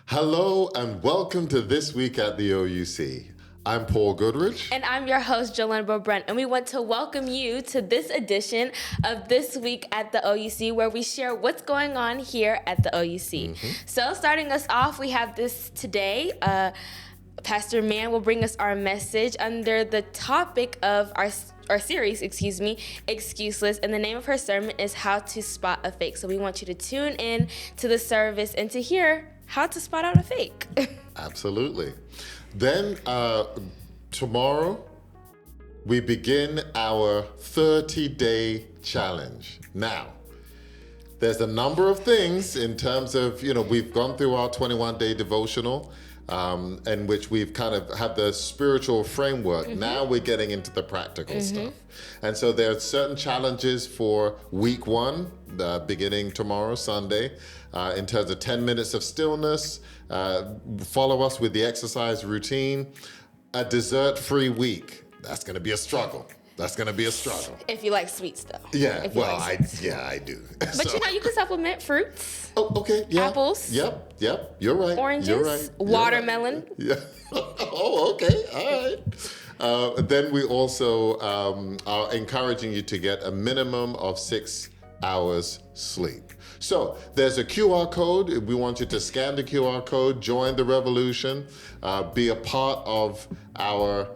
Hello and welcome to This Week at the OUC. I'm Paul Goodrich. And I'm your host, Jolene Brent, and we want to welcome you to this edition of This Week at the OUC, where we share what's going on here at the OUC. So starting us off, we have this today. Pastor Mann will bring us our message under the topic of our series, Excuseless, and the name of her sermon is How to Spot a Fake. So we want you to tune in to the service and to hear how to spot out a fake. Absolutely. Then tomorrow, we begin our 30-day challenge. Now, there's a number of things in terms of, we've gone through our 21-day devotional, in which we've kind of had the spiritual framework. Now we're getting into the practical stuff. And so there are certain challenges for week one, beginning tomorrow, Sunday, in terms of 10 minutes of stillness. Follow us with the exercise routine. A dessert-free week. That's going to be a struggle. If you like sweets, though. Yeah, I do. But you can supplement fruits. Oh, okay. Yeah. Apples. Yep. You're right. Oranges. You're right. Watermelon. Yeah. Oh, okay. All right. Then we also are encouraging you to get a minimum of 6 hours sleep. So there's a QR code. We want you to scan the QR code, join the revolution, be a part of our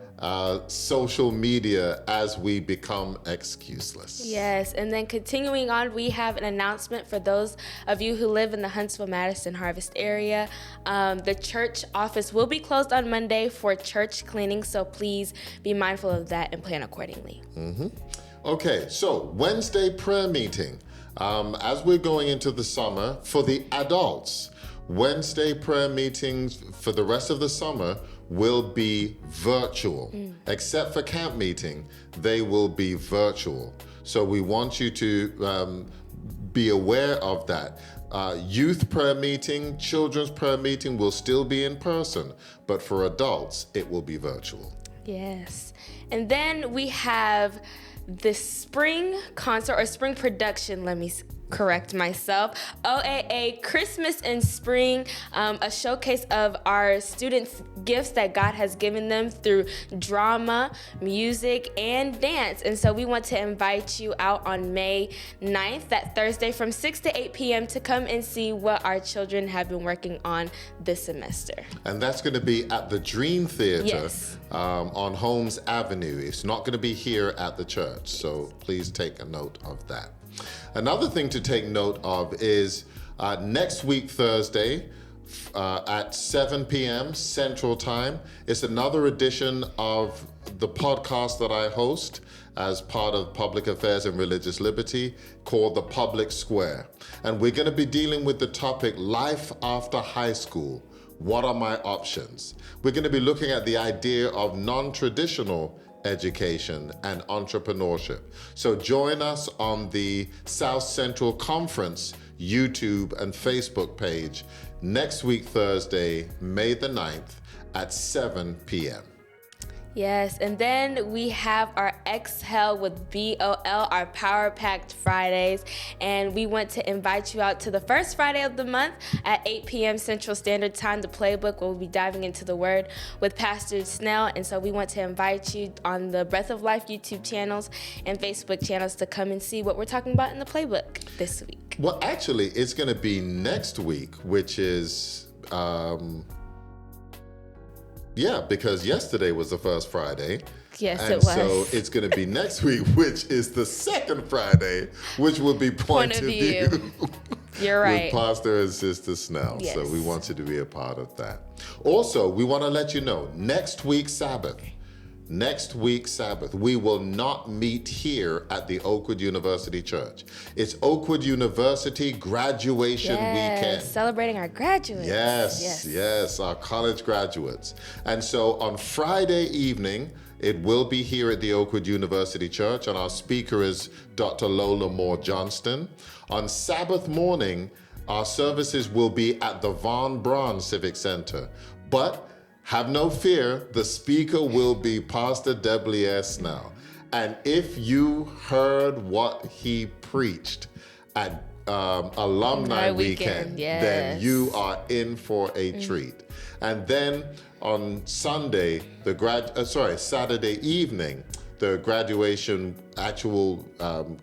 social media as we become excuseless. Yes, and then continuing on, we have an announcement for those of you who live in the Huntsville, Madison, Harvest area. The church office will be closed on Monday for church cleaning, so please be mindful of that and plan accordingly. Okay, so Wednesday prayer meeting. As we're going into the summer, for the adults, Wednesday prayer meetings for the rest of the summer will be virtual. Except for camp meeting, they will be virtual. So we want you to be aware of that. Youth prayer meeting, children's prayer meeting will still be in person, but for adults, it will be virtual. Yes. And then we have the spring concert or spring production, let me correct myself, OAA Christmas and Spring, a showcase of our students' gifts that God has given them through drama, music, and dance. And so we want to invite you out on May 9th, that Thursday, from 6 to 8 p.m. to come and see what our children have been working on this semester. And that's going to be at the Dream Theater. Yes. On Holmes Avenue. It's not going to be here at the church, so please take a note of that. Another thing to take note of is next week, Thursday, at 7 p.m. Central Time, it's another edition of the podcast that I host as part of Public Affairs and Religious Liberty called The Public Square. And we're going to be dealing with the topic Life After High School. What are my options? We're going to be looking at the idea of non-traditional education and entrepreneurship. So join us on the South Central Conference YouTube and Facebook page next week, Thursday, May the 9th at 7 p.m. Yes, and then we have our Exhale with BOL, our Power Packed Fridays, and we want to invite you out to the first Friday of the month at 8 p.m. Central Standard Time, the playbook. We'll be diving into the Word with Pastor Snell, and so we want to invite you on the Breath of Life YouTube channels and Facebook channels to come and see what we're talking about in the playbook this week. Well, actually, it's going to be next week, which is... because yesterday was the first Friday. Yes, and it was. So it's going to be next week, which is the second Friday, which will be Point of View. You're right. With Pastor and Sister Snell. Yes. So we want you to be a part of that. Also, we want to let you know, next week's Sabbath, we will not meet here at the Oakwood University Church. It's Oakwood University graduation weekend. Celebrating our graduates. Yes, our college graduates. And so on Friday evening, it will be here at the Oakwood University Church, and our speaker is Dr. Lola Moore Johnston. On Sabbath morning, our services will be at the Von Braun Civic Center. But have no fear, the speaker will be Pastor Deblier Snell. And if you heard what he preached at alumni weekend, yes. then you are in for a treat. And then on Sunday, Saturday evening, the graduation actual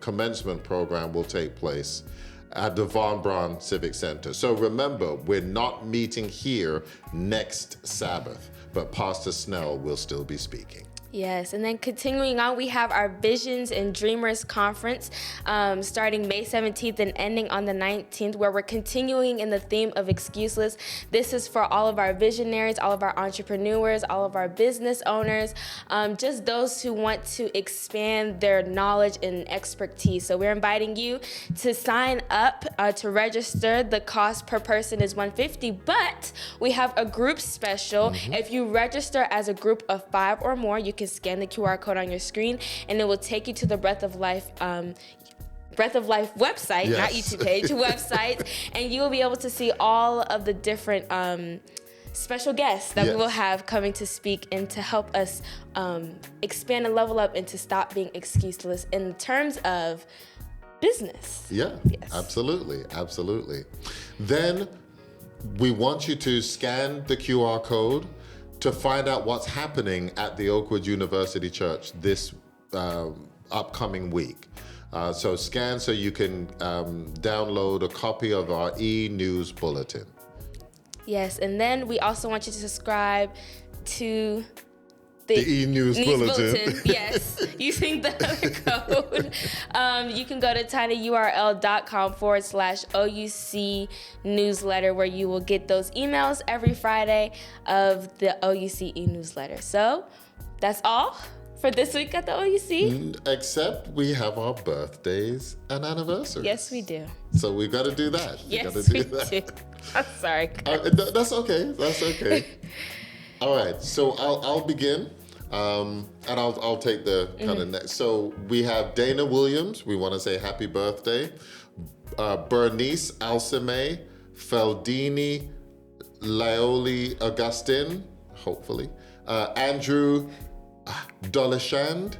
commencement program will take place at the Von Braun Civic Center. So remember, we're not meeting here next Sabbath, but Pastor Snell will still be speaking. Yes, and then continuing on, we have our Visions and Dreamers Conference starting May 17th and ending on the 19th, where we're continuing in the theme of excuseless. This is for all of our visionaries, all of our entrepreneurs, all of our business owners, just those who want to expand their knowledge and expertise. So we're inviting you to sign up to register. The cost per person is $150, but we have a group special. If you register as a group of 5 or more, you can scan the QR code on your screen, and it will take you to the Breath of Life website, Yes. not YouTube page, website, and you will be able to see all of the different special guests that we will have coming to speak and to help us expand and level up and to stop being excuseless in terms of business. Yeah, Yes. absolutely. Then we want you to scan the QR code to find out what's happening at the Oakwood University Church this upcoming week. So scan so you can download a copy of our e-news bulletin. Yes, and then we also want you to subscribe to the e-news bulletin. Yes, using the code. You can go to tinyurl.com/OUC newsletter, where you will get those emails every Friday of the OUC e-newsletter. So that's all for this week at the OUC. Except we have our birthdays and anniversaries. Yes, we do. So we got to do that. Yes, we do. I'm sorry. That's okay. All right, so I'll begin, and I'll take the kind of next. So we have Dana Williams. We want to say happy birthday. Bernice Alcime, Feldini Laoli Augustin, hopefully. Andrew Dolishand,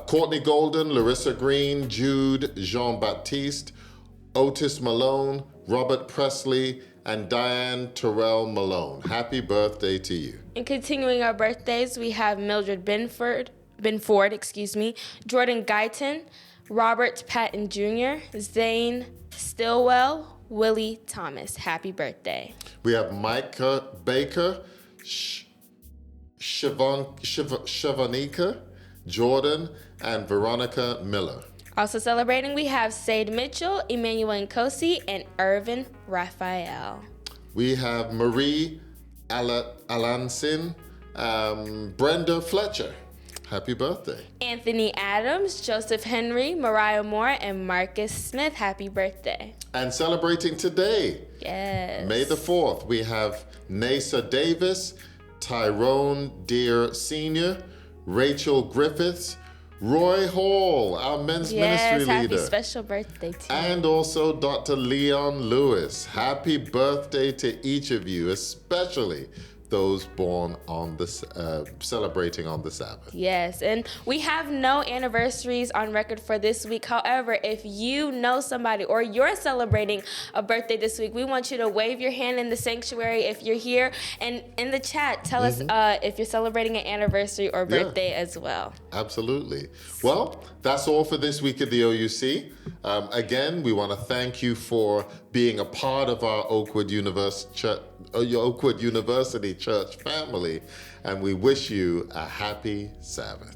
Courtney Golden, Larissa Green, Jude Jean-Baptiste, Otis Malone, Robert Presley, and Diane Terrell Malone. Happy birthday to you. And continuing our birthdays, we have Mildred Benford, Jordan Guyton, Robert Patton Jr., Zane Stillwell, Willie Thomas. Happy birthday. We have Micah Baker, Shavanika Jordan, and Veronica Miller. Also celebrating, we have Sade Mitchell, Emmanuel Nkosi, and Irvin Raphael. We have Marie Alansin, Brenda Fletcher. Happy birthday. Anthony Adams, Joseph Henry, Mariah Moore, and Marcus Smith. Happy birthday. And celebrating today, Yes. May the 4th, we have Nasa Davis, Tyrone Deere Sr., Rachel Griffiths, Roy Hall, our men's ministry leader. Happy special birthday to you. And also Dr. Leon Lewis. Happy birthday to each of you, especially those born on the celebrating on the Sabbath. Yes, and we have no anniversaries on record for this week. However, if you know somebody or you're celebrating a birthday this week, we want you to wave your hand in the sanctuary if you're here, and in the chat, tell us if you're celebrating an anniversary or birthday as well. Absolutely. Well, that's all for this week at the OUC. Again, we want to thank you for being a part of our Oakwood University Church family, and we wish you a happy Sabbath.